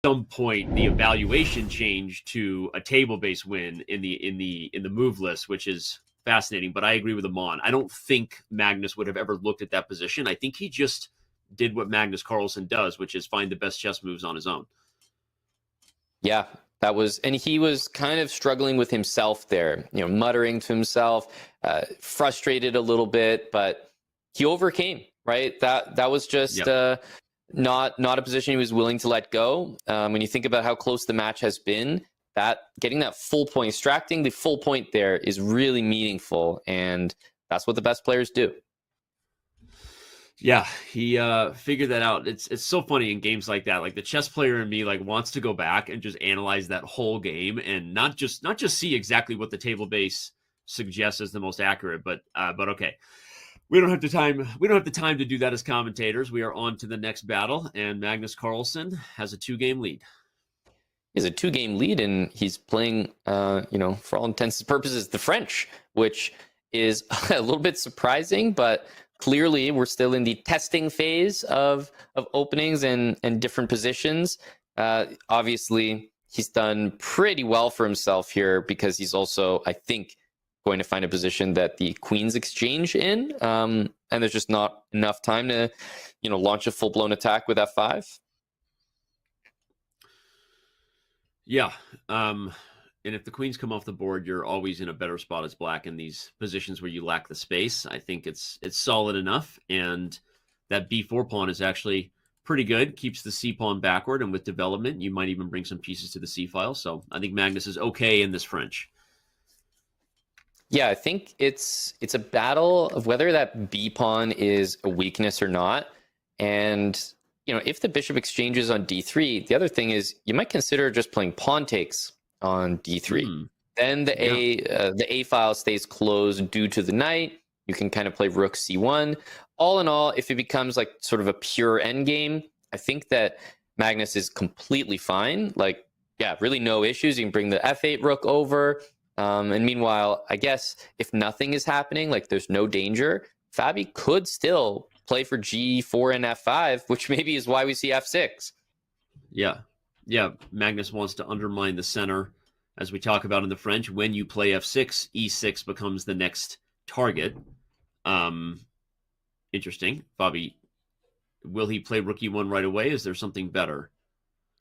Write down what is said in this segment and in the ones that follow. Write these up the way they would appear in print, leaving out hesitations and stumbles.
some point the evaluation changed to a table-based win in the move list, which is fascinating. But I agree with Amon. I don't think Magnus would have ever looked at that position. I think he just did what Magnus Carlsen does, which is find the best chess moves on his own. Yeah, and he was kind of struggling with himself there, muttering to himself, frustrated a little bit, but he overcame, right? That was just not a position he was willing to let go. When you think about how close the match has been, that getting that full point, extracting the full point there is really meaningful, and that's what the best players do. Yeah, he figured that out. It's so funny in games like that. Like the chess player in me wants to go back and just analyze that whole game and not just see exactly what the table base suggests as the most accurate, but okay. We don't have the time. We don't have the time to do that as commentators. We are on to the next battle, and Magnus Carlsen has a 2-game lead. He has a 2-game lead, and he's playing, for all intents and purposes, the French, which is a little bit surprising, but clearly we're still in the testing phase of openings and different positions. Obviously, he's done pretty well for himself here because he's also, I think, going to find a position that the queens exchange in, and there's just not enough time to, launch a full-blown attack with f5. Yeah, and if the queens come off the board, you're always in a better spot as black in these positions where you lack the space. I think it's solid enough, and that b4 pawn is actually pretty good. Keeps the c pawn backward, and with development, you might even bring some pieces to the c file. So I think Magnus is okay in this French. Yeah, I think it's a battle of whether that b pawn is a weakness or not. And, if the bishop exchanges on d3, the other thing is you might consider just playing pawn takes on d3. Then the a file stays closed due to the knight. You can kind of play rook c1. All in all, if it becomes like sort of a pure endgame, I think that Magnus is completely fine. Really no issues. You can bring the f8 rook over. And meanwhile, I guess if nothing is happening, there's no danger, Fabi could still play for g4 and f5, which maybe is why we see f6. Yeah. Magnus wants to undermine the center. As we talk about in the French, when you play f6, e6 becomes the next target. Interesting. Fabi, will he play rook e1 right away? Is there something better?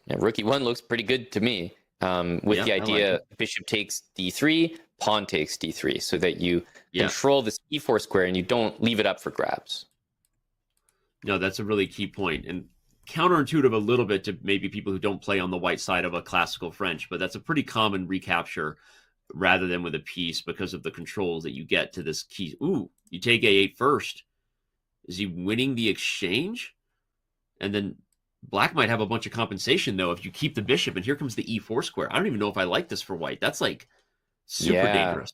Yeah, rook e1 looks pretty good to me. With the idea bishop takes d3, pawn takes d3, so that you control this e4 square and you don't leave it up for grabs. No, that's a really key point, and counterintuitive a little bit to maybe people who don't play on the white side of a classical French, but that's a pretty common recapture rather than with a piece because of the controls that you get to this key. Ooh, you take a8 first. Is he winning the exchange? And then black might have a bunch of compensation, though, if you keep the bishop, and here comes the e4 square. I don't even know if I like this for white. That's super dangerous.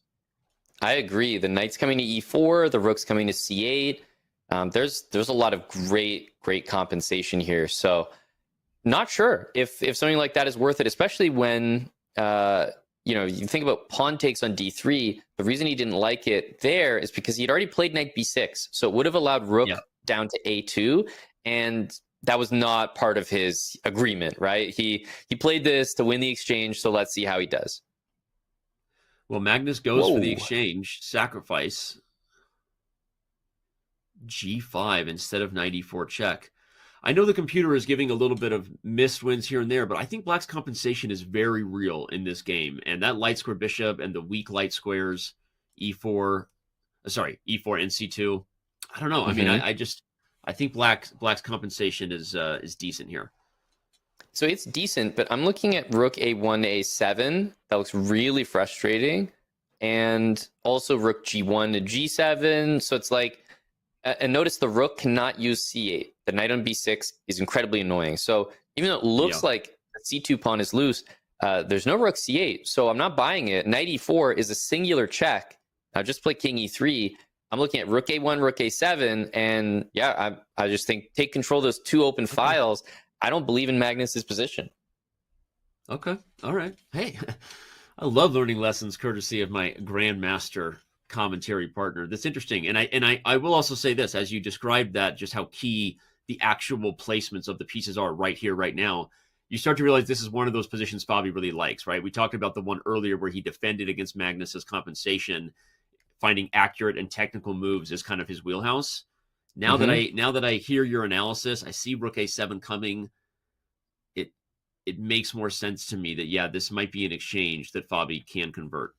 I agree. The knight's coming to e4, the rook's coming to c8. There's a lot of great compensation here. So not sure if something like that is worth it, especially when, you think about pawn takes on d3. The reason he didn't like it there is because he'd already played knight b6. So it would have allowed rook down to a2, and that was not part of his agreement, right? He played this to win the exchange, so let's see how he does. Well, Magnus goes for the exchange, sacrifice, g5 instead of knight e4 check. I know the computer is giving a little bit of missed wins here and there, but I think black's compensation is very real in this game. And that light square bishop and the weak light squares, e4 and c2. I don't know. I mean, I think black's compensation is decent here. So it's decent, but I'm looking at rook a1 a7. That looks really frustrating. And also rook g1 to g7. So it's and notice the rook cannot use c8. The knight on b6 is incredibly annoying. So even though it looks like the c2 pawn is loose, there's no rook c8. So I'm not buying it. Knight e4 is a singular check. Now just play king e3. I'm looking at rook a1, rook a7, and I just think take control of those two open files. I don't believe in Magnus's position. Okay, all right. Hey, I love learning lessons courtesy of my grandmaster commentary partner. That's interesting, and I will also say this, as you described that, just how key the actual placements of the pieces are right here, right now. you start to realize this is one of those positions Fabi really likes, right? We talked about the one earlier where he defended against Magnus as compensation, finding accurate and technical moves is kind of his wheelhouse. Now that I hear your analysis, I see Rook A7 coming. It makes more sense to me that, yeah, this might be an exchange that Fabi can convert.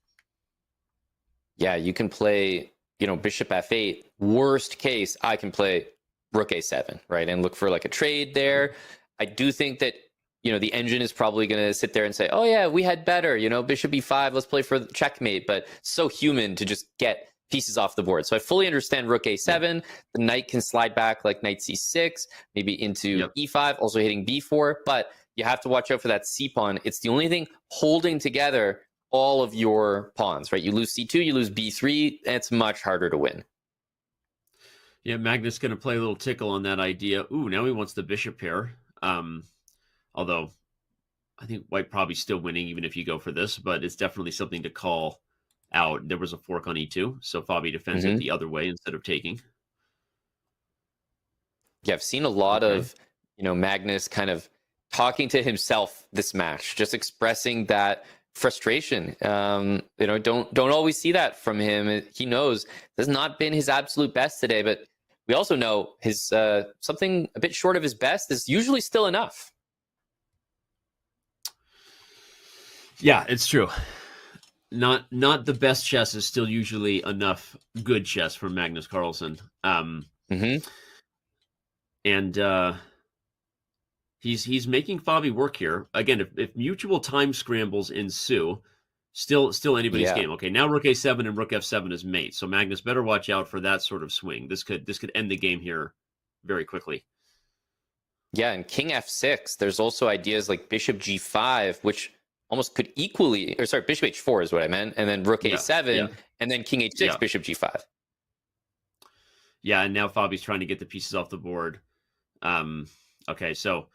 Yeah, you can play, Bishop F8. Worst case, I can play Rook A7, right? And look for like a trade there. I do think that, the engine is probably going to sit there and say, oh yeah, we had better, Bishop E5, let's play for the checkmate. But so human to just get pieces off the board. So I fully understand Rook A7. The knight can slide back like Knight C6, maybe into E5, also hitting B4. But you have to watch out for that C pawn. It's the only thing holding together all of your pawns, right? You lose C2, you lose B3, and it's much harder to win. Yeah, Magnus going to play a little tickle on that idea. Ooh, now he wants the bishop pair. Although I think white probably still winning even if you go for this, but it's definitely something to call out. There was a fork on E2, so Fabi defends it the other way instead of taking. Yeah, I've seen a lot of, Magnus kind of talking to himself this match, just expressing that frustration. Don't always see that from him. He knows this has not been his absolute best today, but we also know his something a bit short of his best is usually still enough. Yeah, it's true. Not the best chess is still usually enough good chess from Magnus Carlsen. And he's making Fabi work here. Again, if mutual time scrambles ensue, still anybody's game. Okay, now Rook A7 and Rook F7 is mate. So Magnus better watch out for that sort of swing. This could end the game here very quickly. Yeah, and King F6, there's also ideas like Bishop G5, which almost could equally, or sorry, Bishop H4 is what I meant, and then Rook A7, and then King H6, Bishop G5. Yeah, and now Fabi's trying to get the pieces off the board. Okay, so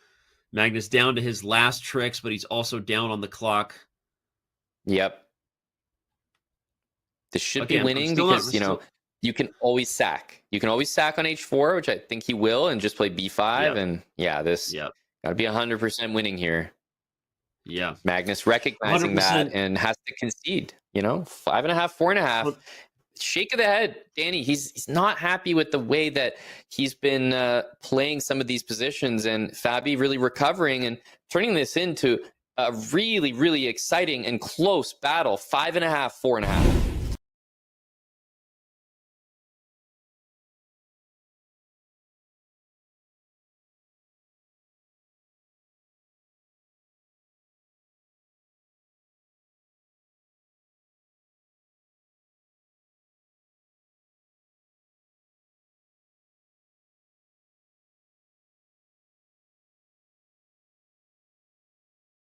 Magnus down to his last tricks, but he's also down on the clock. Yep. This should be winning because, you can always sack. You can always sack on H4, which I think he will, and just play B5. And this got to be 100% winning here. Yeah. Magnus recognizing 100%. That and has to concede, 5.5, 4.5. Shake of the head, Danny. He's not happy with the way that he's been playing some of these positions, and Fabi really recovering and turning this into a really, really exciting and close battle. 5.5, 4.5.